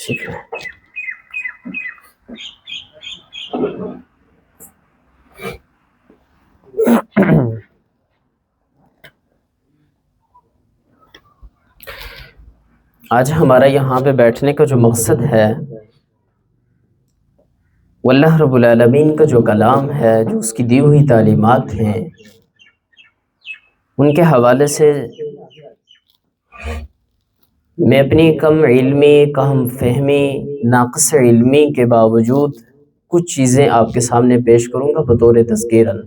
ٹھیک ہے۔ آج ہمارا یہاں پہ بیٹھنے کا جو مقصد ہے وہ اللہ رب العالمین کا جو کلام ہے، جو اس کی دی ہوئی تعلیمات ہیں، ان کے حوالے سے میں اپنی کم علمی، کم فہمی، ناقص علمی کے باوجود کچھ چیزیں آپ کے سامنے پیش کروں گا بطور تذکیرً۔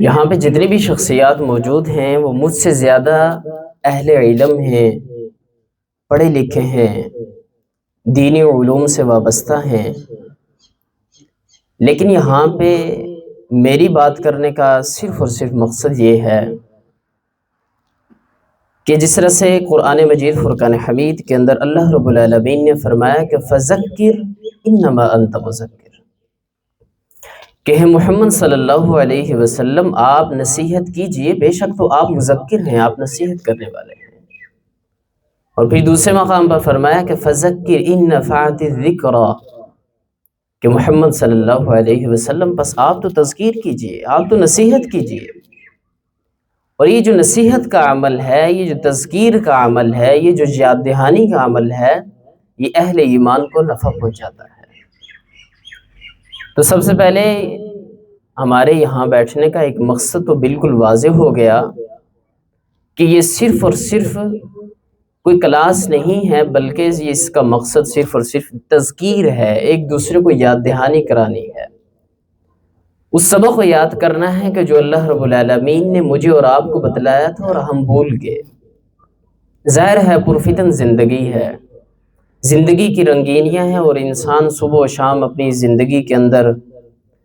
یہاں پہ جتنی بھی شخصیات موجود ہیں وہ مجھ سے زیادہ اہل علم ہیں، پڑھے لکھے ہیں، دینی علوم سے وابستہ ہیں، لیکن یہاں پہ میری بات کرنے کا صرف اور صرف مقصد یہ ہے کہ جس طرح سے قرآن مجید فرقان حمید کے اندر اللہ رب العالمین نے فرمایا کہ فذکر انما انت مذکر، کہ محمد صلی اللہ علیہ وسلم آپ نصیحت کیجئے، بے شک تو آپ مذکر ہیں، آپ نصیحت کرنے والے ہیں۔ اور پھر دوسرے مقام پر فرمایا کہ فذکر ان نفعت الذکریٰ، کہ محمد صلی اللہ علیہ وسلم بس آپ تو تذکیر کیجئے، آپ تو نصیحت کیجئے۔ اور یہ جو نصیحت کا عمل ہے، یہ جو تذکیر کا عمل ہے، یہ جو یاد دہانی کا عمل ہے، یہ اہل ایمان کو نفع پہنچاتا ہے۔ تو سب سے پہلے ہمارے یہاں بیٹھنے کا ایک مقصد تو بالکل واضح ہو گیا کہ یہ صرف اور صرف کوئی کلاس نہیں ہے، بلکہ اس کا مقصد صرف اور صرف تذکیر ہے، ایک دوسرے کو یاد دہانی کرانی ہے، اس سبق کو یاد کرنا ہے کہ جو اللہ رب العالمین نے مجھے اور آپ کو بتلایا تھا اور ہم بھول گئے۔ ظاہر ہے پرفتن زندگی ہے، زندگی کی رنگینیاں ہیں، اور انسان صبح و شام اپنی زندگی کے اندر،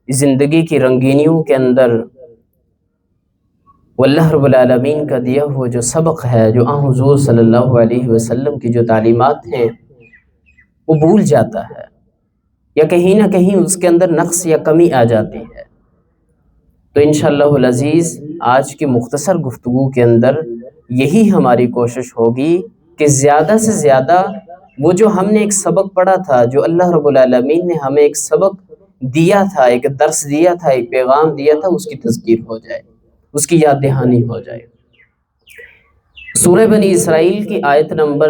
زندگی کی رنگینیوں کے اندر وہ اللہ رب العالمین کا دیا ہوا جو سبق ہے، جو حضور صلی اللہ علیہ وسلم کی جو تعلیمات ہیں، وہ بھول جاتا ہے، یا کہیں نہ کہیں اس کے اندر نقص یا کمی آ جاتی ہے۔ تو انشاءاللہ العزیز آج کی مختصر گفتگو کے اندر یہی ہماری کوشش ہوگی کہ زیادہ سے زیادہ وہ جو ہم نے ایک سبق پڑھا تھا، جو اللہ رب العالمین نے ہمیں ایک سبق دیا تھا، ایک درس دیا تھا، ایک پیغام دیا تھا، اس کی تذکیر ہو جائے، اس کی یاد دہانی ہو جائے۔ سورہ بنی اسرائیل کی آیت نمبر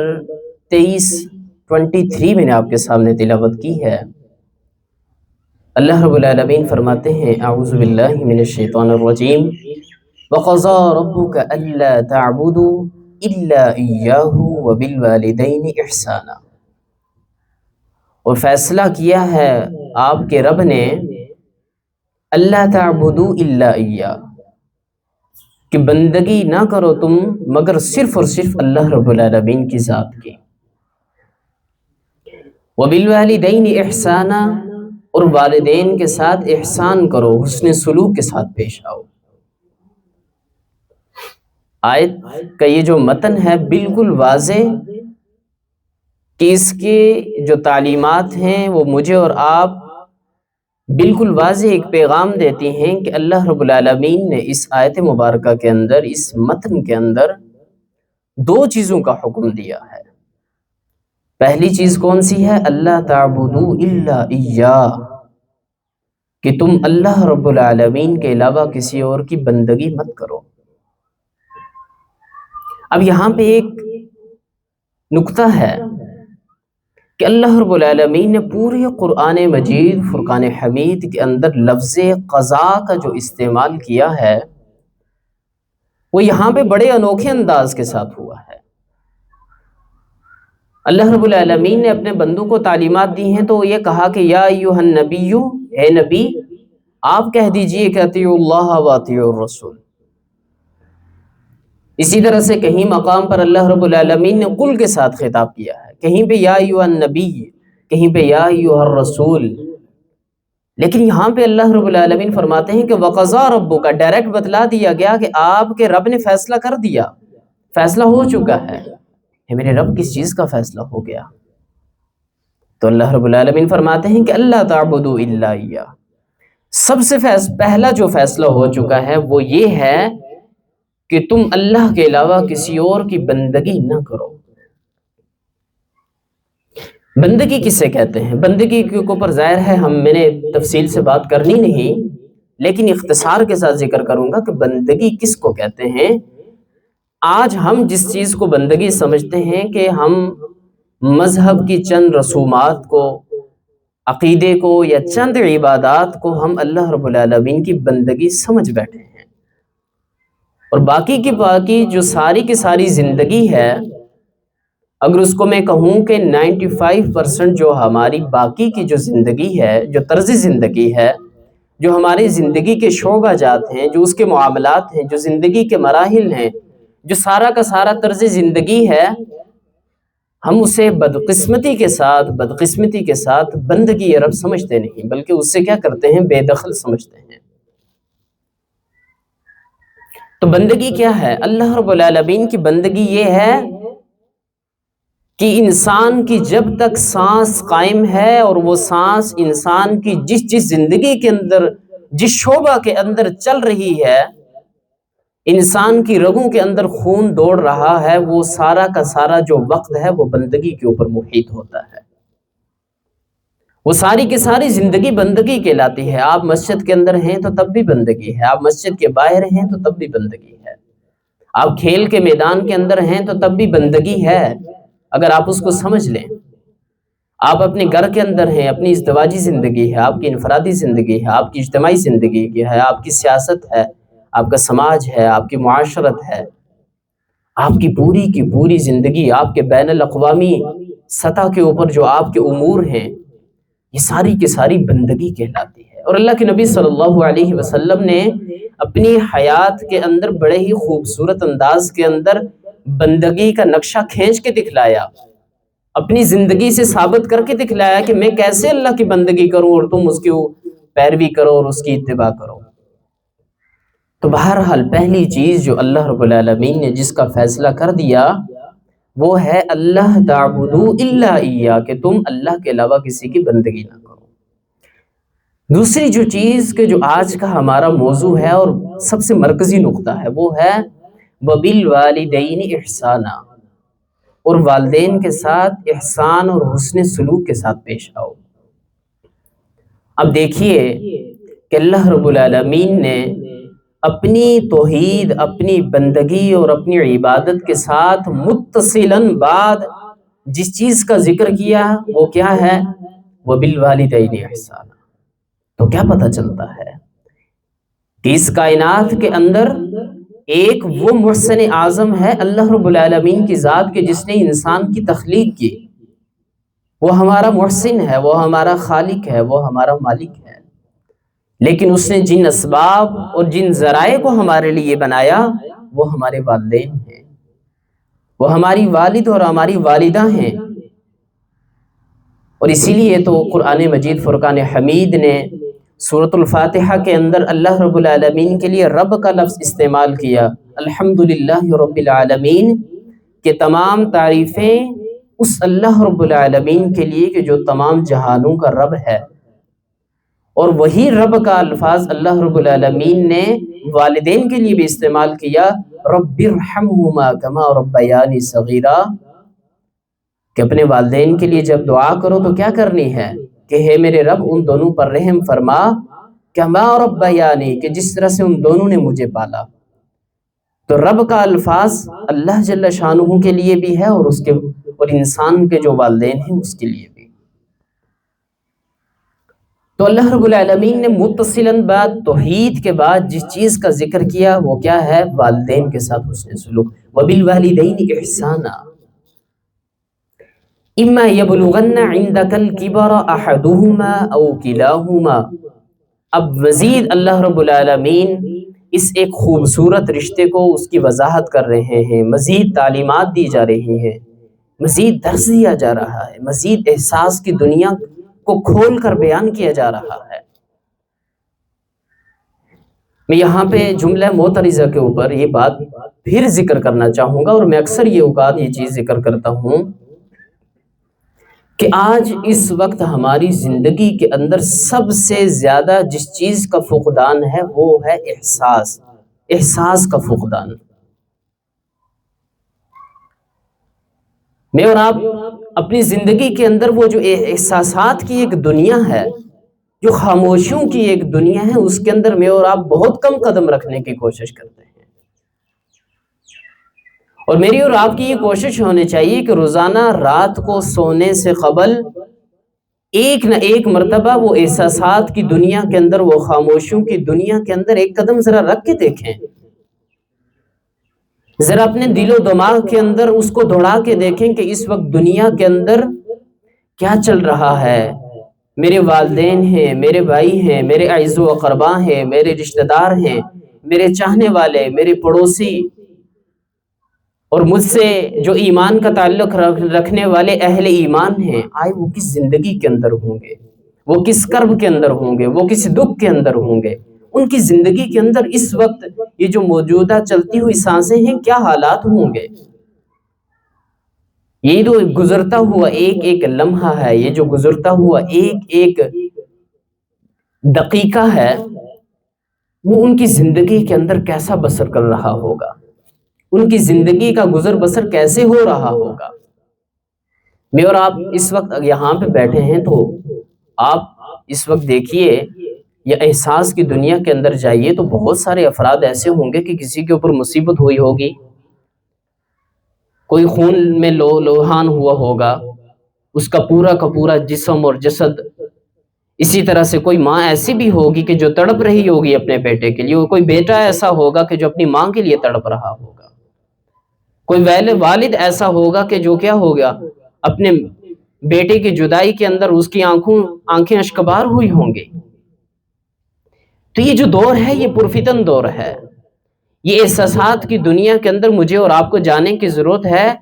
23 میں نے آپ کے سامنے تلاوت کی ہے۔ اللہ رب العالمین فرماتے ہیں اعوذ باللہ من الشیطان الرجیم وَقَضَى رَبُّكَ أَلَّا تَعْبُدُوا إِلَّا إِيَّاهُ وَبِالْوَالِدَيْنِ إِحْسَانًا، اور فیصلہ کیا ہے آپ کے رب نے اللہ تعبدوا الا ایہ، کہ بندگی نہ کرو تم مگر صرف اور صرف اللہ رب العالمین کی ذات کی۔ وَبِالْوَالِدَيْنِ إِحْسَانًا، اور والدین کے ساتھ احسان کرو، حسن سلوک کے ساتھ پیش آؤ۔ آیت کا یہ جو متن ہے بالکل واضح کہ اس کے جو تعلیمات ہیں وہ مجھے اور آپ بالکل واضح ایک پیغام دیتی ہیں کہ اللہ رب العالمین نے اس آیت مبارکہ کے اندر، اس متن کے اندر دو چیزوں کا حکم دیا ہے۔ پہلی چیز کون سی ہے؟ اللہ تعبدوا الا ایہ، کہ تم اللہ رب العالمین کے علاوہ کسی اور کی بندگی مت کرو۔ اب یہاں پہ ایک نکتہ ہے کہ اللہ رب العالمین نے پورے قرآن مجید فرقان حمید کے اندر لفظ قضا کا جو استعمال کیا ہے وہ یہاں پہ بڑے انوکھے انداز کے ساتھ ہوا ہے۔ اللہ رب العالمین نے اپنے بندوں کو تعلیمات دی ہیں تو یہ کہا کہ یا ایھا النبی، اے نبی آپ کہہ دیجئے کہ اطیعوا اللہ و اطیعوا الرسول۔ اسی طرح سے کہیں مقام پر اللہ رب العالمین نے قل کے ساتھ خطاب کیا ہے، کہیں پہ یا ایھا النبی، کہیں پہ یا ایھا الرسول، لیکن یہاں پہ اللہ رب العالمین فرماتے ہیں کہ وَقَضَى رَبُّكَ، ڈائریکٹ بتلا دیا گیا کہ آپ کے رب نے فیصلہ کر دیا، فیصلہ ہو چکا ہے۔ میرے رب کس چیز کا فیصلہ ہو گیا؟ تو اللہ رب العالمین فرماتے ہیں کہ اللہ تعبدوا الا ایہ، سب سے پہلا جو فیصلہ ہو چکا ہے وہ یہ ہے کہ تم اللہ کے علاوہ کسی اور کی بندگی نہ کرو۔ بندگی کسے کہتے ہیں؟ بندگی کے اوپر ظاہر ہے میں نے تفصیل سے بات کرنی نہیں، لیکن اختصار کے ساتھ ذکر کروں گا کہ بندگی کس کو کہتے ہیں۔ آج ہم جس چیز کو بندگی سمجھتے ہیں کہ ہم مذہب کی چند رسومات کو، عقیدے کو یا چند عبادات کو ہم اللہ رب العالمین کی بندگی سمجھ بیٹھے ہیں، اور باقی کی باقی جو ساری کی ساری زندگی ہے، اگر اس کو میں کہوں کہ 95% جو ہماری باقی کی جو زندگی ہے، جو طرز زندگی ہے، جو ہماری زندگی کے شعبہ جات ہیں، جو اس کے معاملات ہیں، جو زندگی کے مراحل ہیں، جو سارا کا سارا طرز زندگی ہے، ہم اسے بدقسمتی کے ساتھ بندگی رب سمجھتے نہیں، بلکہ اس سے کیا کرتے ہیں؟ بے دخل سمجھتے ہیں۔ تو بندگی کیا ہے؟ اللہ رب العالمین کی بندگی یہ ہے کہ انسان کی جب تک سانس قائم ہے، اور وہ سانس انسان کی جس زندگی کے اندر، جس شعبہ کے اندر چل رہی ہے، انسان کی رگوں کے اندر خون دوڑ رہا ہے، وہ سارا کا سارا جو وقت ہے وہ بندگی کے اوپر محیط ہوتا ہے۔ وہ ساری کی ساری زندگی بندگی کہلاتی ہے۔ آپ مسجد کے اندر ہیں تو تب بھی بندگی ہے، آپ مسجد کے باہر ہیں تو تب بھی بندگی ہے، آپ کھیل کے میدان کے اندر ہیں تو تب بھی بندگی ہے، اگر آپ اس کو سمجھ لیں۔ آپ اپنے گھر کے اندر ہیں، اپنی ازدواجی زندگی ہے، آپ کی انفرادی زندگی ہے، آپ کی اجتماعی زندگی ہے، آپ کی سیاست ہے، آپ کا سماج ہے، آپ کی معاشرت ہے، آپ کی پوری زندگی، آپ کے بین الاقوامی سطح کے اوپر جو آپ کے امور ہیں، یہ ساری کی ساری بندگی کہلاتی ہے۔ اور اللہ کے نبی صلی اللہ علیہ وسلم نے اپنی حیات کے اندر بڑے ہی خوبصورت انداز کے اندر بندگی کا نقشہ کھینچ کے دکھلایا، اپنی زندگی سے ثابت کر کے دکھلایا کہ میں کیسے اللہ کی بندگی کروں اور تم اس کی پیروی کرو اور اس کی اتباع کرو۔ تو بہرحال پہلی چیز جو اللہ رب العالمین نے جس کا فیصلہ کر دیا وہ ہے اللہ تعبدوا الا ایہ، کہ تم اللہ کے علاوہ کسی کی بندگی نہ کرو۔ دوسری جو چیز کہ جو آج کا ہمارا موضوع ہے اور سب سے مرکزی نقطہ ہے، وہ ہے وبالوالدین احسانا، اور والدین کے ساتھ احسان اور حسن سلوک کے ساتھ پیش آؤ۔ اب دیکھیے کہ اللہ رب العالمین نے اپنی توحید، اپنی بندگی اور اپنی عبادت کے ساتھ متصلاً بعد جس چیز کا ذکر کیا وہ کیا ہے؟ وبالوالدین احسانا۔ تو کیا پتہ چلتا ہے کہ اس کائنات کے اندر ایک وہ محسن اعظم ہے اللہ رب العالمین کی ذات کے، جس نے انسان کی تخلیق کی، وہ ہمارا محسن ہے، وہ ہمارا خالق ہے، وہ ہمارا مالک ہے، لیکن اس نے جن اسباب اور جن ذرائع کو ہمارے لیے بنایا وہ ہمارے والدین ہیں، وہ ہماری والد اور ہماری والدہ ہیں۔ اور اسی لیے تو قرآن مجید فرقان حمید نے سورۃ الفاتحہ کے اندر اللہ رب العالمین کے لیے رب کا لفظ استعمال کیا، الحمدللہ رب العالمین، کہ تمام تعریفیں اس اللہ رب العالمین کے لیے کہ جو تمام جہانوں کا رب ہے۔ اور وہی رب کا الفاظ اللہ رب العالمین نے والدین کے لیے بھی استعمال کیا، رب ارحمہما کما ربیانی صغیرا، کہ اپنے والدین کے لیے جب دعا کرو تو کیا کرنی ہے کہ ہے میرے رب ان دونوں پر رحم فرما، کما ربیانی، کہ جس طرح سے ان دونوں نے مجھے پالا۔ تو رب کا الفاظ اللہ جل شانہ کے لیے بھی ہے اور انسان کے جو والدین ہیں اس کے لیے بھی۔ تو اللہ رب العالمین نے متصلاً بعد توحید کے بعد جس چیز کا ذکر کیا وہ کیا ہے؟ والدین کے ساتھ حسن سلوک۔ وبالوالدین احسانا اما یبلغن عندک الکبر احدہما او کلاہما۔ اب مزید اللہ رب العالمین اس ایک خوبصورت رشتے کو اس کی وضاحت کر رہے ہیں، مزید تعلیمات دی جا رہی ہیں، مزید درس دیا جا رہا ہے، مزید احساس کی دنیا کو کھول کر بیان کیا جا رہا ہے۔ میں یہاں پہ جملہ معترضہ کے اوپر یہ بات پھر ذکر کرنا چاہوں گا، اور میں اکثر یہ اوقات یہ چیز ذکر کرتا ہوں کہ آج اس وقت ہماری زندگی کے اندر سب سے زیادہ جس چیز کا فقدان ہے وہ ہے احساس کا فقدان۔ میں اور آپ اپنی زندگی کے اندر وہ جو احساسات کی ایک دنیا ہے، جو خاموشیوں کی ایک دنیا ہے، اس کے اندر میں اور آپ بہت کم قدم رکھنے کی کوشش کرتے ہیں۔ اور میری اور آپ کی یہ کوشش ہونی چاہیے کہ روزانہ رات کو سونے سے قبل ایک نہ ایک مرتبہ وہ احساسات کی دنیا کے اندر، وہ خاموشیوں کی دنیا کے اندر ایک قدم ذرا رکھ کے دیکھیں، ذرا اپنے دل و دماغ کے اندر اس کو دوڑا کے دیکھیں کہ اس وقت دنیا کے اندر کیا چل رہا ہے۔ میرے والدین ہیں، میرے بھائی ہیں، میرے اعز و اقربا ہیں، میرے رشتہ دار ہیں، میرے چاہنے والے، میرے پڑوسی، اور مجھ سے جو ایمان کا تعلق رکھنے والے اہل ایمان ہیں، آئے وہ کس زندگی کے اندر ہوں گے، وہ کس کرب کے اندر ہوں گے، وہ کس دکھ کے اندر ہوں گے، ان کی زندگی کے اندر اس وقت یہ جو موجودہ چلتی ہوئی سانسیں ہیں کیا حالات ہوں گے۔ یہ جو گزرتا ہوا ایک ایک لمحہ ہے، یہ جو گزرتا ہوا ایک ایک دقیقہ ہے، وہ ان کی زندگی کے اندر کیسا بسر کر رہا ہوگا، ان کی زندگی کا گزر بسر کیسے ہو رہا ہوگا۔ میں اور آپ اس وقت یہاں پہ بیٹھے ہیں تو آپ اس وقت دیکھیے یا احساس کی دنیا کے اندر جائیے تو بہت سارے افراد ایسے ہوں گے کہ کسی کے اوپر مصیبت ہوئی ہوگی، کوئی خون میں لوہان ہوا ہوگا، اس کا پورا جسم اور جسد، اسی طرح سے کوئی ماں ایسی بھی ہوگی کہ جو تڑپ رہی ہوگی اپنے بیٹے کے لیے، اور کوئی بیٹا ایسا ہوگا کہ جو اپنی ماں کے لیے تڑپ رہا ہوگا، کوئی والد ایسا ہوگا کہ جو کیا ہوگا اپنے بیٹے کی جدائی کے اندر اس کی آنکھیں اشکبار ہوئی ہوں گی۔ تو یہ جو دور ہے یہ پرفتن دور ہے، یہ احساسات کی دنیا کے اندر مجھے اور آپ کو جانے کی ضرورت ہے،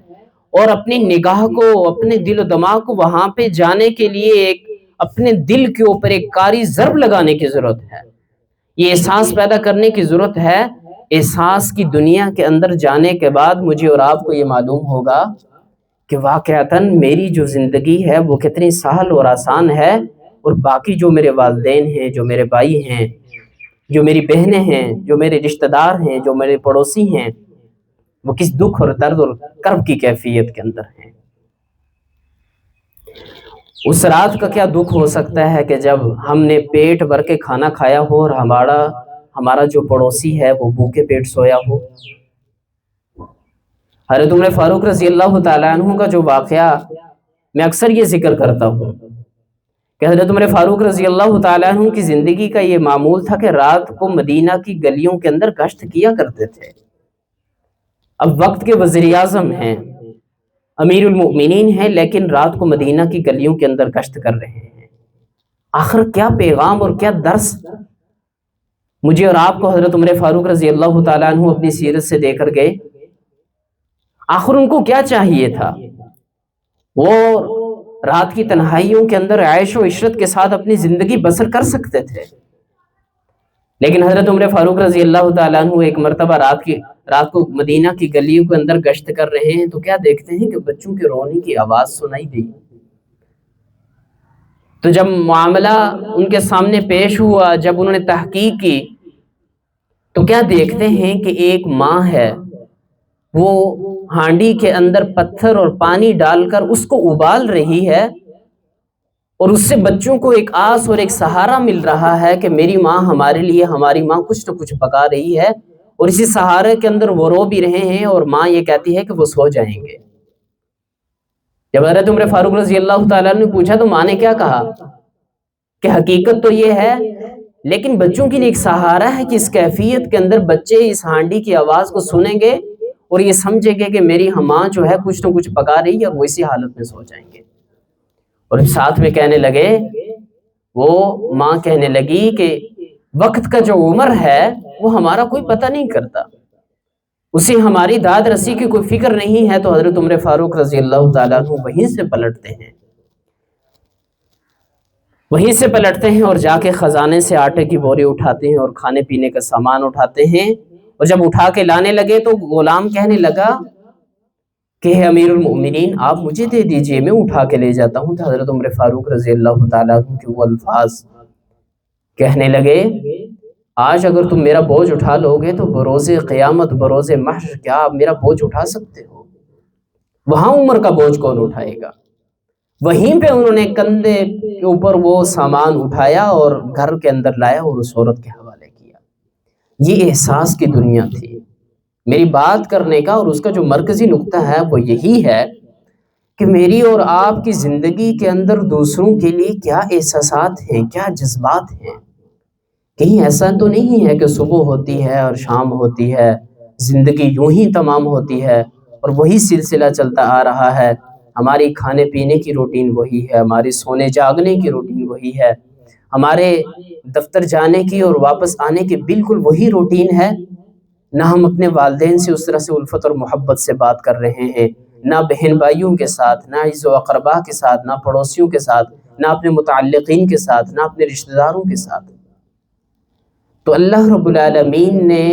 اور اپنی نگاہ کو، اپنے دل و دماغ کو وہاں پہ جانے کے لیے ایک اپنے دل کے اوپر ایک کاری ضرب لگانے کی ضرورت ہے، یہ احساس پیدا کرنے کی ضرورت ہے۔ احساس کی دنیا کے اندر جانے کے بعد مجھے اور آپ کو یہ معلوم ہوگا کہ واقعتاً میری جو زندگی ہے وہ کتنی سہل اور آسان ہے، اور باقی جو میرے والدین ہیں، جو میرے بھائی ہیں، جو میری بہنیں ہیں، جو میرے رشتہ دار ہیں، جو میرے پڑوسی ہیں، وہ کس دکھ اور درد اور کرب کی کیفیت کے اندر ہیں۔ اس رات کا کیا دکھ ہو سکتا ہے کہ جب ہم نے پیٹ بھر کے کھانا کھایا ہو اور ہمارا جو پڑوسی ہے وہ بھوکے پیٹ سویا ہو۔ حضرت عمر فاروق رضی اللہ تعالیٰ عنہ کا جو واقعہ میں اکثر یہ ذکر کرتا ہوں کہ حضرت عمر فاروق رضی اللہ تعالیٰ عنہ کی زندگی کا یہ معمول تھا کہ رات کو مدینہ کی گلیوں کے اندر گشت کیا کرتے تھے۔ اب وقت کے وزیر اعظم ہیں، امیر المؤمنین ہیں، لیکن رات کو مدینہ کی گلیوں کے اندر گشت کر رہے ہیں۔ آخر کیا پیغام اور کیا درس مجھے اور آپ کو حضرت عمر فاروق رضی اللہ تعالیٰ عنہ اپنی سیرت سے دے کر گئے؟ آخر ان کو کیا چاہیے تھا؟ وہ رات کی تنہائیوں کے اندر عیش و عشرت کے ساتھ اپنی زندگی بسر کر سکتے تھے، لیکن حضرت عمر فاروق رضی اللہ تعالیٰ عنہ ایک مرتبہ رات کو مدینہ کی گلیوں کے اندر گشت کر رہے ہیں تو کیا دیکھتے ہیں کہ بچوں کے رونے کی آواز سنائی دی۔ تو جب معاملہ ان کے سامنے پیش ہوا، جب انہوں نے تحقیق کی تو کیا دیکھتے ہیں کہ ایک ماں ہے، وہ ہانڈی کے اندر پتھر اور پانی ڈال کر اس کو ابال رہی ہے، اور اس سے بچوں کو ایک آس اور ایک سہارا مل رہا ہے کہ میری ماں ہمارے لیے، ہماری ماں کچھ نہ کچھ پکا رہی ہے، اور اسی سہارے کے اندر وہ رو بھی رہے ہیں، اور ماں یہ کہتی ہے کہ وہ سو جائیں گے۔ جب حضرت عمر فاروق رضی اللہ تعالیٰ نے پوچھا تو ماں نے کیا کہا کہ حقیقت تو یہ ہے، لیکن بچوں کے لیے ایک سہارا ہے کہ اس کیفیت کے اندر بچے اس ہانڈی کی آواز کو سنیں گے اور یہ سمجھیں گے کہ میری ماں جو ہے کچھ نہ کچھ پکا رہی ہے، اور وہ اسی حالت میں سو جائیں گے۔ اور ساتھ میں کہنے لگے، وہ ماں کہنے لگی کہ وقت کا جو عمر ہے وہ ہمارا کوئی پتہ نہیں کرتا، اسے ہماری داد رسی کی کوئی فکر نہیں ہے۔ تو حضرت عمر فاروق رضی اللہ تعالیٰ عنہ وہیں سے پلٹتے ہیں اور جا کے خزانے سے آٹے کی بوری اٹھاتے ہیں اور کھانے پینے کا سامان اٹھاتے ہیں، اور جب اٹھا کے لانے لگے تو غلام کہنے لگا کہ ہے امیر المؤمنین آپ مجھے دے دیجئے، میں اٹھا کے لے جاتا ہوں۔ تو حضرت عمر فاروق رضی اللہ تعالیٰ عنہ کے وہ الفاظ کہنے لگے، آج اگر تم میرا بوجھ اٹھا لو گے تو بروز قیامت، بروز محشر کیا آپ میرا بوجھ اٹھا سکتے ہو؟ وہاں عمر کا بوجھ کون اٹھائے گا؟ وہیں پہ انہوں نے کندھے کے اوپر وہ سامان اٹھایا اور گھر کے اندر لایا اور اس عورت کے حوالے کیا۔ یہ احساس کی دنیا تھی۔ میری بات کرنے کا اور اس کا جو مرکزی نقطہ ہے وہ یہی ہے کہ میری اور آپ کی زندگی کے اندر دوسروں کے لیے کیا احساسات ہیں، کیا جذبات ہیں۔ کہیں ایسا تو نہیں ہے کہ صبح ہوتی ہے اور شام ہوتی ہے، زندگی یوں ہی تمام ہوتی ہے اور وہی سلسلہ چلتا آ رہا ہے، ہماری کھانے پینے کی روٹین وہی ہے، ہماری سونے جاگنے کی روٹین وہی ہے، ہمارے دفتر جانے کی اور واپس آنے کی بالکل وہی روٹین ہے۔ نہ ہم اپنے والدین سے اس طرح سے الفت اور محبت سے بات کر رہے ہیں، نہ بہن بھائیوں کے ساتھ، نہ عزیز و اقربا کے ساتھ، نہ پڑوسیوں کے ساتھ، نہ اپنے متعلقین کے ساتھ، نہ اپنے رشتہ داروں کے ساتھ۔ تو اللہ رب العالمین نے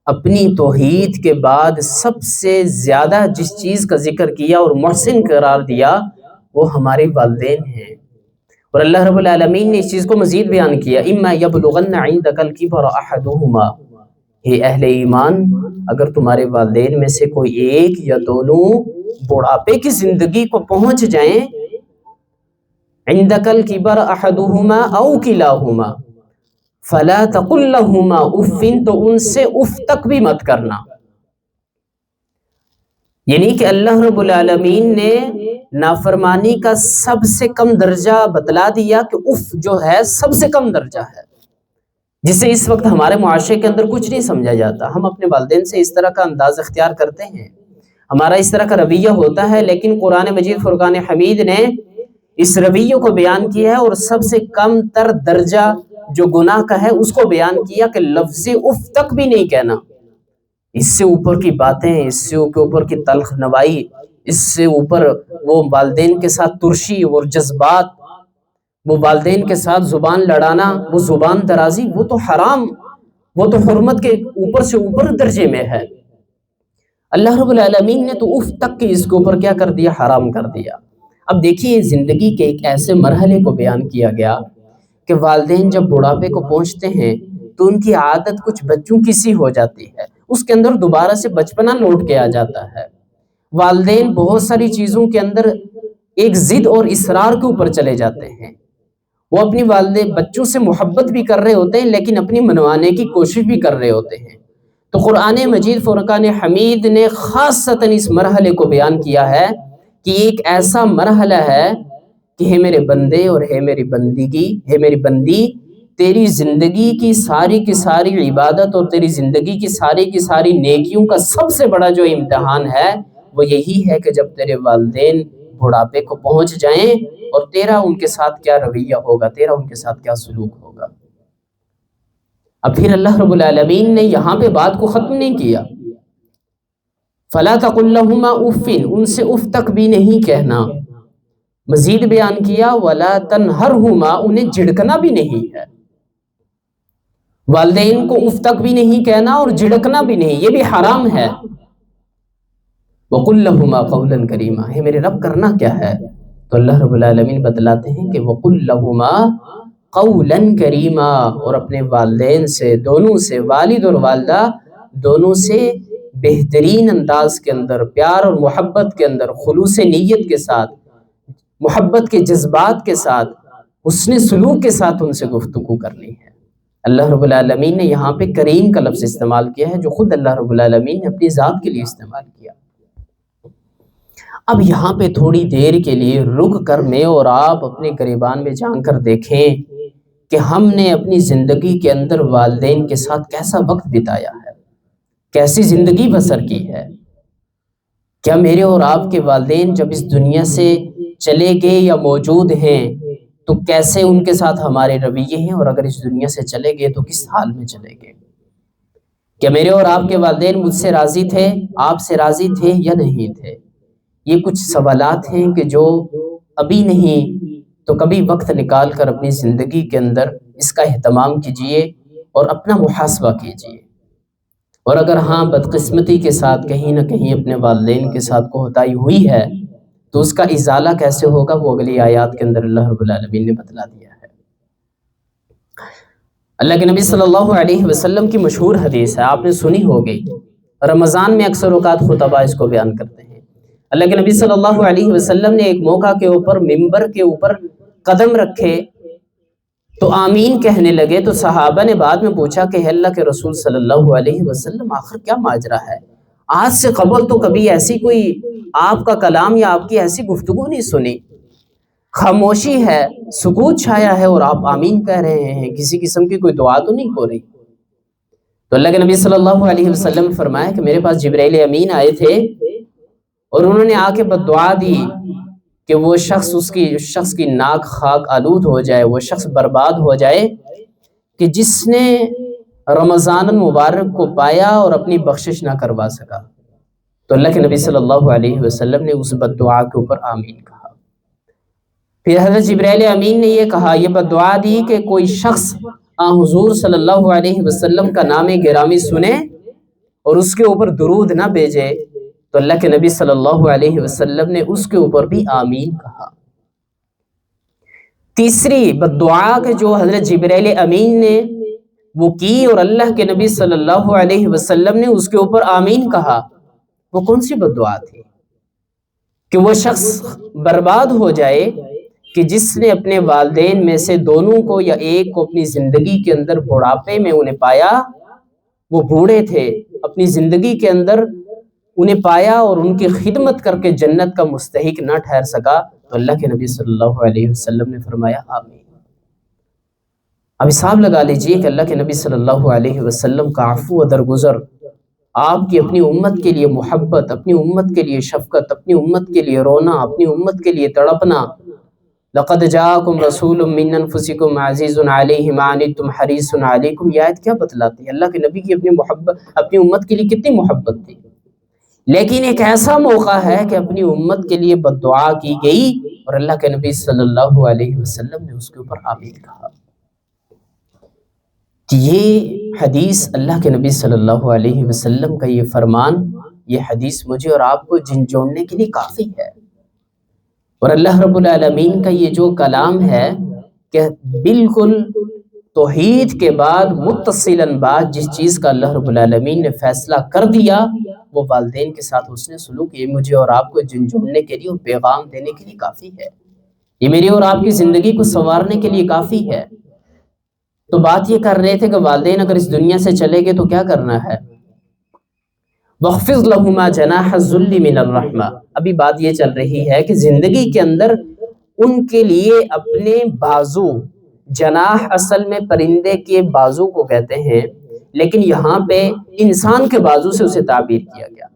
اپنی توحید کے بعد سب سے زیادہ جس چیز کا ذکر کیا اور محسن قرار دیا وہ ہمارے والدین ہیں۔ اور اللہ رب العالمین نے اس چیز کو مزید بیان کیا، اما یبلغن عندک الکبر احدہما، اے اہل ایمان اگر تمہارے والدین میں سے کوئی ایک یا دونوں بڑھاپے کی زندگی کو پہنچ جائیں، عندک الکبر احدہما او کلاہما فلا تقل لہما اف، تو ان سے اف تک بھی مت کرنا۔ یعنی کہ اللہ رب العالمین نے نافرمانی کا سب سے کم درجہ بتلا دیا کہ اف جو ہے سب سے کم درجہ ہے، جسے اس وقت ہمارے معاشرے کے اندر کچھ نہیں سمجھا جاتا۔ ہم اپنے والدین سے اس طرح کا انداز اختیار کرتے ہیں، ہمارا اس طرح کا رویہ ہوتا ہے، لیکن قرآن مجید فرقان حمید نے اس رویے کو بیان کیا ہے اور سب سے کم تر درجہ جو گناہ کا ہے اس کو بیان کیا کہ لفظ اف تک بھی نہیں کہنا۔ اس سے اوپر کی باتیں، اس سے اوپر کی تلخ نوائی، اس سے اوپر وہ والدین کے ساتھ ترشی اور جذبات، وہ والدین کے ساتھ زبان لڑانا، وہ زبان درازی، وہ تو حرام، وہ تو حرمت کے اوپر سے اوپر درجے میں ہے۔ اللہ رب العالمین نے تو اف تک کے اس کے اوپر کیا کر دیا؟ حرام کر دیا۔ اب دیکھیے زندگی کے ایک ایسے مرحلے کو بیان کیا گیا کہ والدین جب بڑھاپے کو پہنچتے ہیں تو ان کی عادت کچھ بچوں کی سی ہو جاتی ہے، اس کے اندر دوبارہ سے بچپنا لوٹ کے آ جاتا ہے۔ والدین بہت ساری چیزوں کے اندر ایک ضد اور اصرار کے اوپر چلے جاتے ہیں، وہ اپنی بچوں سے محبت بھی کر رہے ہوتے ہیں لیکن اپنی منوانے کی کوشش بھی کر رہے ہوتے ہیں۔ تو قرآن مجید فرقان حمید نے خاصتاً اس مرحلے کو بیان کیا ہے کہ ایک ایسا مرحلہ ہے کہ ہے میرے بندے اور ہے میری بندگی، ہے میری بندی، تیری زندگی کی ساری عبادت اور تیری زندگی کی ساری نیکیوں کا سب سے بڑا جو امتحان ہے وہ یہی ہے کہ جب تیرے والدین بڑھاپے کو پہنچ جائیں اور تیرا ان کے ساتھ کیا رویہ ہوگا، تیرا ان کے ساتھ کیا سلوک ہوگا۔ اب پھر اللہ رب العالمین نے یہاں پہ بات کو ختم نہیں کیا، فَلَا تَقُلْ لَهُمَا اُفٍّ، ان سے اف تک بھی نہیں کہنا، مزید بیان کیا وَلَا تَنْهَرْهُمَا، انہیں جھڑکنا بھی نہیں ہے، والدین کو اف تک بھی نہیں کہنا اور جھڑکنا بھی نہیں، یہ بھی حرام ہے۔ وَقُلْ لَهُمَا قَوْلًا كَرِيمًا، ہے میرے رب کرنا کیا ہے؟ تو اللہ رب العالمین بتلاتے ہیں کہ وَقُلْ لَهُمَا قَوْلًا كَرِيمًا، اور اپنے والدین سے، دونوں سے، والد اور والدہ دونوں سے بہترین انداز کے اندر، پیار اور محبت کے اندر، خلوص نیت کے ساتھ، محبت کے جذبات کے ساتھ، حسن سلوک کے ساتھ ان سے گفتگو کرنی ہے۔ اللہ رب العالمین نے یہاں پہ کریم کا لفظ استعمال کیا ہے جو خود اللہ رب العالمین نے اپنی ذات کے لیے استعمال کیا۔ اب یہاں پہ تھوڑی دیر کے لیے رک کر میں اور آپ اپنے گریبان میں جان کر دیکھیں کہ ہم نے اپنی زندگی کے اندر والدین کے ساتھ کیسا وقت بتایا ہے، کیسی زندگی بسر کی ہے۔ کیا میرے اور آپ کے والدین جب اس دنیا سے چلے گئے یا موجود ہیں تو کیسے ان کے ساتھ ہمارے رویے ہیں، اور اگر اس دنیا سے چلے گئے تو کس حال میں چلے گئے؟ کیا میرے اور آپ کے والدین مجھ سے راضی تھے، آپ سے راضی تھے یا نہیں تھے؟ یہ کچھ سوالات ہیں کہ جو ابھی نہیں تو کبھی وقت نکال کر اپنی زندگی کے اندر اس کا اہتمام کیجئے اور اپنا محاسبہ کیجئے۔ اور اگر ہاں بدقسمتی کے ساتھ کہیں نہ کہیں اپنے والدین کے ساتھ کوتاہی ہوئی ہے تو اس کا ازالہ کیسے ہوگا، وہ اگلی آیات کے اندر اللہ رب العالمین نے بتلا دیا ہے۔ اللہ کے نبی صلی اللہ علیہ وسلم کی مشہور حدیث ہے، آپ نے سنی ہوگی، رمضان میں اکثر اوقات خطبہ اس کو بیان کرتے ہیں۔ اللہ کے نبی صلی اللہ علیہ وسلم نے ایک موقع کے اوپر ممبر کے اوپر قدم رکھے تو آمین کہنے لگے، تو صحابہ نے بعد میں پوچھا کہ اللہ کے رسول صلی اللہ علیہ وسلم آخر کیا ماجرا ہے؟ آج سے قبل تو کبھی ایسی کوئی آپ کا کلام یا آپ کی ایسی گفتگو نہیں سنی، خاموشی ہے، سکوت چھایا ہے اور آپ آمین کہہ رہے ہیں، کسی قسم کی کوئی دعا تو نہیں ہو رہی۔ تو اللہ کے نبی صلی اللہ علیہ وسلم نے فرمایا کہ میرے پاس جبرائیل امین آئے تھے اور انہوں نے آ کے بد دعا دی کہ وہ شخص کی ناک خاک آلود ہو جائے، وہ شخص برباد ہو جائے کہ جس نے رمضان المبارک کو پایا اور اپنی بخشش نہ کروا سکا۔ تو اللہ کے نبی صلی اللہ علیہ وسلم نے اس بد دعا کے اوپر آمین کہا۔ پھر حضرت جبرائیل امین نے یہ کہا، یہ بد دعا دی کہ کوئی شخص حضور صلی اللہ علیہ وسلم کا نام گرامی سنے اور اس کے اوپر درود نہ بھیجے، تو اللہ کے نبی صلی اللہ علیہ وسلم نے اس کے اوپر بھی آمین کہا۔ تیسری بد دعا کہ جو حضرت جبرائیل امین نے وہ کی اور اللہ کے نبی صلی اللہ علیہ وسلم نے اس کے اوپر آمین کہا، وہ کون سی بد دعا تھی؟ کہ وہ شخص برباد ہو جائے کہ جس نے اپنے والدین میں سے دونوں کو یا ایک کو اپنی زندگی کے اندر بڑھاپے میں انہیں پایا، وہ بوڑھے تھے، اپنی زندگی کے اندر انہیں پایا اور ان کی خدمت کر کے جنت کا مستحق نہ ٹھہر سکا، تو اللہ کے نبی صلی اللہ علیہ وسلم نے فرمایا آمین۔ اب حساب لگا لیجئے کہ اللہ کے نبی صلی اللہ علیہ وسلم کا عفو و درگزر، آپ کی اپنی امت کے لیے محبت، اپنی امت کے لیے شفقت، اپنی امت کے لیے رونا، اپنی امت کے لیے تڑپنا۔ لقد جاءکم رسول من انفسکم عزیز علیہ ما عنتم حریص علیکم، یہ آیت کیا بتلاتی ہے؟ اللہ کے نبی کی اپنی امت کے لیے کتنی محبت تھی، لیکن ایک ایسا موقع ہے کہ اپنی امت کے لیے بد دعا کی گئی اور اللہ کے نبی صلی اللہ علیہ وسلم نے اس کے اوپر آمین کہا۔ یہ حدیث اللہ کے نبی صلی اللہ علیہ وسلم کا یہ فرمان، یہ حدیث مجھے اور آپ کو جھنجھوڑنے کے لیے کافی ہے۔ اور اللہ رب العالمین کا یہ جو کلام ہے کہ بالکل توحید کے بعد متصلاً بعد جس چیز کا اللہ رب العالمین نے فیصلہ کر دیا وہ والدین کے ساتھ حسن سلوک، یہ مجھے اور آپ کو جھنجھوڑنے کے لیے اور پیغام دینے کے لیے کافی ہے، یہ میری اور آپ کی زندگی کو سنوارنے کے لیے کافی ہے۔ تو بات یہ کر رہے تھے کہ والدین اگر اس دنیا سے چلے گئے تو کیا کرنا ہے؟ وَخْفِضْ لَهُمَا جَنَاحَ الذُّلِّ مِنَ الرَّحْمَةِ، ابھی بات یہ چل رہی ہے کہ زندگی کے اندر ان کے لیے اپنے بازو، جناح اصل میں پرندے کے بازو کو کہتے ہیں، لیکن یہاں پہ انسان کے بازو سے اسے تعبیر کیا گیا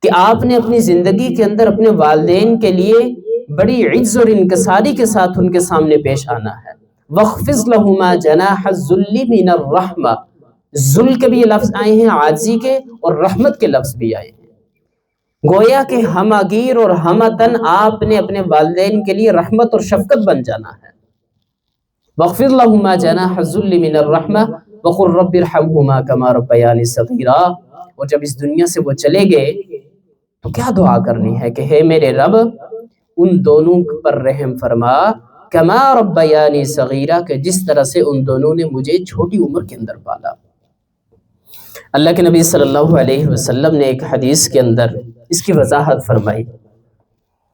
کہ آپ نے اپنی زندگی کے اندر اپنے والدین کے لیے بڑی عجز اور انکساری کے ساتھ ان کے سامنے پیش آنا ہے۔ وَخْفِضْ لَهُمَا جَنَاحَ الذُّلِّ مِنَ الرَّحْمَةِ، ذل کے بھی یہ لفظ آئے ہیں، عاجزی کے، اور رحمت کے لفظ بھی آئے ہیں، گویا کہ ہمگیر اور ہمتن آپ نے اپنے والدین کے لیے رحمت اور شفقت بن جانا ہے۔ وَخْفِضْ لَهُمَا جَنَاحَ الذُّلِّ مِنَ الرَّحْمَةِ وَقُلْ رَبِّ ارْحَمْهُمَا كَمَا رَبَّيَانِي صَغِيرًا، اور جب اس دنیا سے وہ چلے گئے تو کیا دعا کرنی ہے کہ ہے میرے رب ان دونوں پر رحم فرما، کما ربیانی صغیرہ، کہ جس طرح سے ان دونوں نے مجھے چھوٹی عمر کے اندر پالا۔ اللہ کے نبی صلی اللہ علیہ وسلم نے ایک حدیث کے اندر اس کی وضاحت فرمائی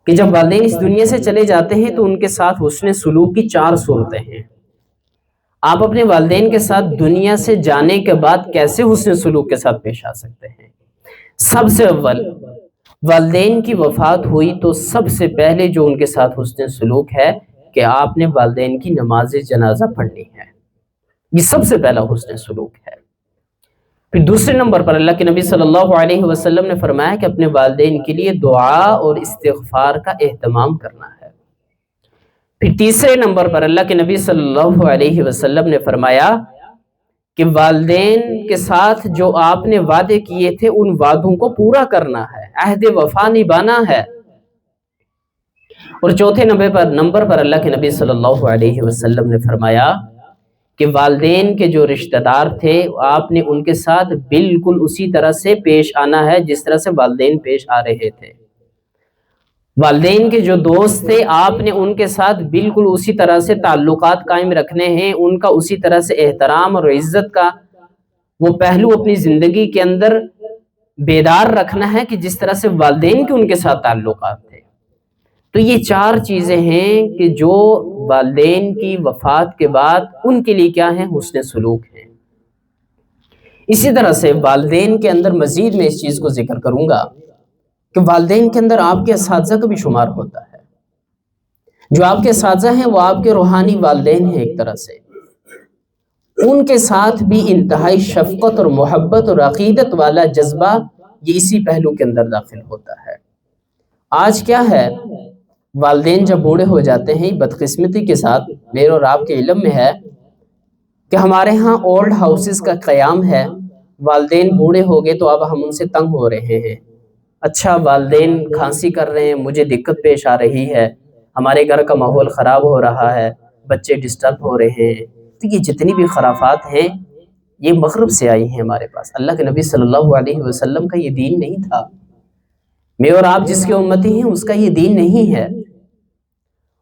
کہ جب والدین اس دنیا سے چلے جاتے ہیں تو ان کے ساتھ حسن سلوک کی 4 صورتیں ہیں۔ آپ اپنے والدین کے ساتھ دنیا سے جانے کے بعد کیسے حسن سلوک کے ساتھ پیش آ سکتے ہیں؟ سب سے اول والدین کی وفات ہوئی تو سب سے پہلے جو ان کے ساتھ حسن سلوک ہے کہ آپ نے والدین کی نماز جنازہ پڑھنی ہے، یہ سب سے پہلا حسن سلوک ہے۔ پھر دوسرے نمبر پر اللہ کے نبی صلی اللہ علیہ وسلم نے فرمایا کہ اپنے والدین کے لیے دعا اور استغفار کا اہتمام کرنا ہے۔ پھر تیسرے نمبر پر اللہ کے نبی صلی اللہ علیہ وسلم نے فرمایا کہ والدین کے ساتھ جو آپ نے وعدے کیے تھے ان وعدوں کو پورا کرنا ہے، عہد وفا نبھانا ہے۔ اور چوتھے نمبر پر اللہ کے نبی صلی اللہ علیہ وسلم نے فرمایا کہ والدین کے جو رشتہ دار تھے آپ نے ان کے ساتھ بالکل اسی طرح سے پیش آنا ہے جس طرح سے والدین پیش آ رہے تھے۔ والدین کے جو دوست تھے آپ نے ان کے ساتھ بالکل اسی طرح سے تعلقات قائم رکھنے ہیں، ان کا اسی طرح سے احترام اور عزت کا وہ پہلو اپنی زندگی کے اندر بیدار رکھنا ہے کہ جس طرح سے والدین کے ان کے ساتھ تعلقات تھے۔ تو یہ 4 چیزیں ہیں کہ جو والدین کی وفات کے بعد ان کے لیے کیا ہیں؟ حسن سلوک ہیں۔ اسی طرح سے والدین کے اندر مزید میں اس چیز کو ذکر کروں گا کہ والدین کے اندر آپ کے اساتذہ کا بھی شمار ہوتا ہے۔ جو آپ کے اساتذہ ہیں وہ آپ کے روحانی والدین ہیں ایک طرح سے، ان کے ساتھ بھی انتہائی شفقت اور محبت اور عقیدت والا جذبہ یہ اسی پہلو کے اندر داخل ہوتا ہے۔ آج کیا ہے، والدین جب بوڑھے ہو جاتے ہیں، بدقسمتی کے ساتھ میرے اور آپ کے علم میں ہے کہ ہمارے ہاں اولڈ ہاؤسز کا قیام ہے۔ والدین بوڑھے ہو گئے تو اب ہم ان سے تنگ ہو رہے ہیں، اچھا والدین کھانسی کر رہے ہیں، مجھے دقت پیش آ رہی ہے، ہمارے گھر کا ماحول خراب ہو رہا ہے، بچے ڈسٹرب ہو رہے ہیں۔ تو یہ جتنی بھی خرافات ہیں یہ مغرب سے آئی ہیں ہمارے پاس۔ اللہ کے نبی صلی اللہ علیہ وسلم کا یہ دین نہیں تھا، میں اور آپ جس کے امتی ہیں اس کا یہ دین نہیں ہے۔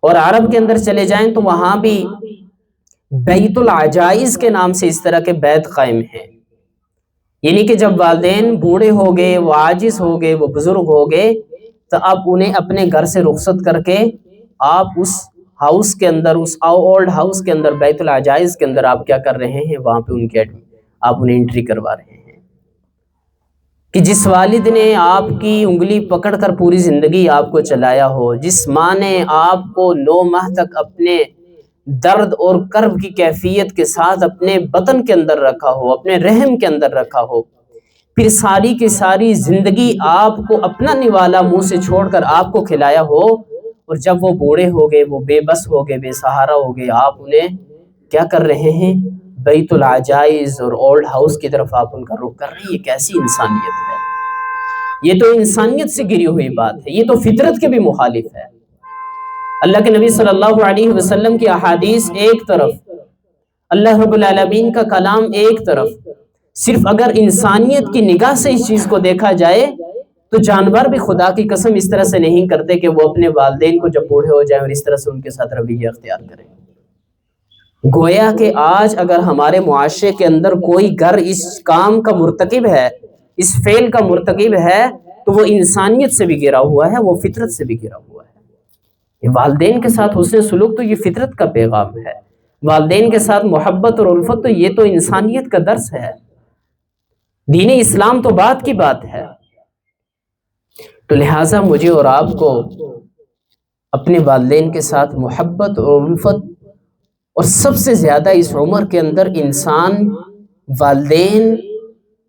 اور عرب کے اندر چلے جائیں تو وہاں بھی بیت العجائز کے نام سے اس طرح کے بیت قائم ہیں، یعنی کہ جب والدین بوڑھے ہو گئے، وہ عاجز ہو گئے، وہ بزرگ ہو گئے، تو اب انہیں اپنے گھر سے رخصت کر کے آپ اس ہاؤس کے اندر، اس اولڈ ہاؤس کے اندر، بیت العجائز کے اندر آپ کیا کر رہے ہیں؟ وہاں پہ ان کے آپ انہیں انٹری کروا رہے ہیں کہ جس والد نے آپ کی انگلی پکڑ کر پوری زندگی آپ کو چلایا ہو، جس ماں نے آپ کو 9 ماہ تک اپنے درد اور کرب کی کیفیت کے ساتھ اپنے بطن کے اندر رکھا ہو، اپنے رحم کے اندر رکھا ہو، پھر ساری کی ساری زندگی آپ کو اپنا نوالا منہ سے چھوڑ کر آپ کو کھلایا ہو، اور جب وہ بوڑھے ہو گئے، وہ بے بس ہو گئے، بے سہارا ہو گئے، آپ انہیں کیا کر رہے ہیں؟ بیت العجائز اور اولڈ ہاؤس کی طرف آپ ان کا رخ کر رہے ہیں۔ یہ کیسی انسانیت ہے؟ یہ تو انسانیت سے گری ہوئی بات ہے، یہ تو فطرت کے بھی مخالف ہے۔ اللہ کے نبی صلی اللہ علیہ وسلم کی احادیث ایک طرف، اللہ رب العالمین کا کلام ایک طرف، صرف اگر انسانیت کی نگاہ سے اس چیز کو دیکھا جائے تو جانور بھی خدا کی قسم اس طرح سے نہیں کرتے کہ وہ اپنے والدین کو جب بوڑھے ہو جائیں اور اس طرح سے ان کے ساتھ رویہ اختیار کریں۔ گویا کہ آج اگر ہمارے معاشرے کے اندر کوئی گھر اس کام کا مرتکب ہے، اس فعل کا مرتکب ہے، تو وہ انسانیت سے بھی گرا ہوا ہے، وہ فطرت سے بھی گرا ہوا ہے۔ یہ والدین کے ساتھ حسن سلوک تو یہ فطرت کا پیغام ہے، والدین کے ساتھ محبت اور الفت تو یہ تو انسانیت کا درس ہے، دین اسلام تو بات کی بات ہے۔ تو لہٰذا مجھے اور آپ کو اپنے والدین کے ساتھ محبت اور الفت، اور سب سے زیادہ اس عمر کے اندر انسان والدین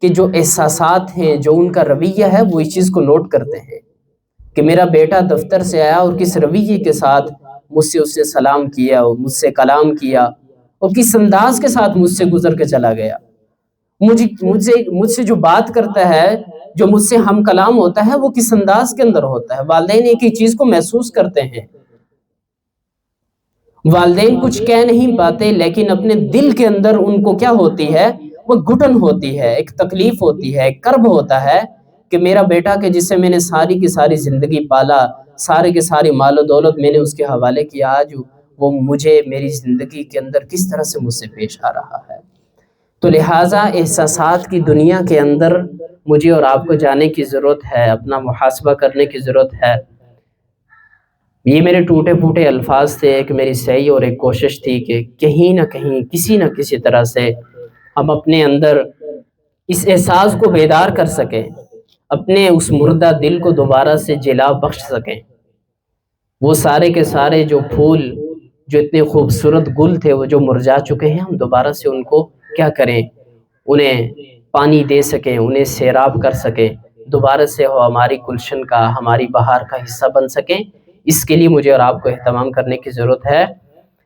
کے جو احساسات ہیں، جو ان کا رویہ ہے، وہ اس چیز کو نوٹ کرتے ہیں کہ میرا بیٹا دفتر سے آیا اور کس رویے کے ساتھ مجھ سے اس نے سلام کیا، اور مجھ سے کلام کیا، اور کس انداز کے ساتھ مجھ سے گزر کے چلا گیا، مجھ سے جو بات کرتا ہے، جو مجھ سے ہم کلام ہوتا ہے، وہ کس انداز کے اندر ہوتا ہے۔ والدین ایک ہی چیز کو محسوس کرتے ہیں، والدین کچھ کہہ نہیں پاتے، لیکن اپنے دل کے اندر ان کو کیا ہوتی ہے؟ وہ گھٹن ہوتی ہے، ایک تکلیف ہوتی ہے، ایک کرب ہوتا ہے کہ میرا بیٹا کہ جسے میں نے ساری کی ساری زندگی پالا، سارے کے ساری مال و دولت میں نے اس کے حوالے کیا، آج وہ مجھے میری زندگی کے اندر کس طرح سے مجھ سے پیش آ رہا ہے۔ تو لہٰذا احساسات کی دنیا کے اندر مجھے اور آپ کو جانے کی ضرورت ہے، اپنا محاسبہ کرنے کی ضرورت ہے۔ یہ میرے ٹوٹے پھوٹے الفاظ تھے، ایک میری سعی اور ایک کوشش تھی کہ کہیں نہ کہیں کسی نہ کسی طرح سے ہم اپنے اندر اس احساس کو بیدار کر سکیں، اپنے اس مردہ دل کو دوبارہ سے جلا بخش سکیں۔ وہ سارے کے سارے جو پھول، جو اتنے خوبصورت گل تھے، وہ جو مرجھا چکے ہیں، ہم دوبارہ سے ان کو کیا کریں؟ انہیں پانی دے سکیں، انہیں سیراب کر سکیں، دوبارہ سے وہ ہماری گلشن کا، ہماری بہار کا حصہ بن سکیں۔ اس کے لیے مجھے اور آپ کو اہتمام کرنے کی ضرورت ہے۔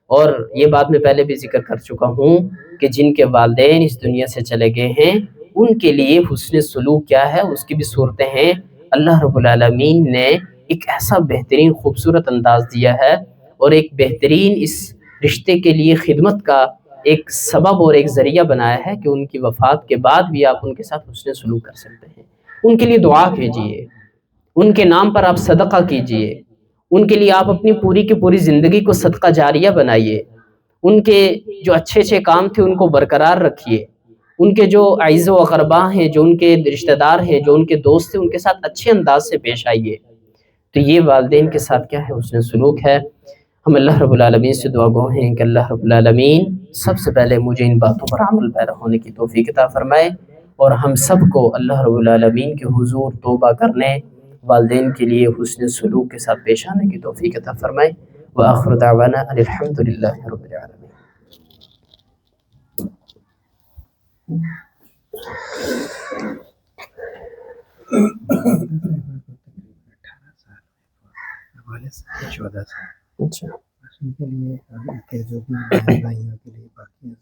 اور یہ بات میں پہلے بھی ذکر کر چکا ہوں کہ جن کے والدین اس دنیا سے چلے گئے ہیں، ان کے لیے حسن سلوک کیا ہے، اس کی بھی صورتیں ہیں۔ اللہ رب العالمین نے ایک ایسا بہترین خوبصورت انداز دیا ہے، اور ایک بہترین اس رشتے کے لیے خدمت کا ایک سبب اور ایک ذریعہ بنایا ہے کہ ان کی وفات کے بعد بھی آپ ان کے ساتھ حسن سلوک کر سکتے ہیں. ان کے لیے دعا کیجئے، ان کے نام پر آپ صدقہ کیجئے، ان کے لیے آپ اپنی پوری کی پوری زندگی کو صدقہ جاریہ بنائیے، ان کے جو اچھے اچھے کام تھے ان کو برقرار رکھیے، ان کے جو اعز و اقرباء ہیں، جو ان کے رشتہ دار ہیں، جو ان کے دوست ہیں، ان کے ساتھ اچھے انداز سے پیش آئیے. تو یہ والدین کے ساتھ کیا ہے؟ حسن سلوک ہے. ہم اللہ رب العالمین سے دعا گو ہیں کہ اللہ رب العالمین سب سے پہلے مجھے ان باتوں پر عمل پیرا ہونے کی توفیق عطا فرمائے، اور ہم سب کو اللہ رب العالمین کے حضور توبہ کرنے، والدین کے لیے حسن سلوک کے ساتھ پیش آنے کی توفیق عطا فرمائے. وآخر دعوانا ان الحمد للہ رب العالمین. اچھا ان کے لیے جو بھی بھائیوں کے لیے باقی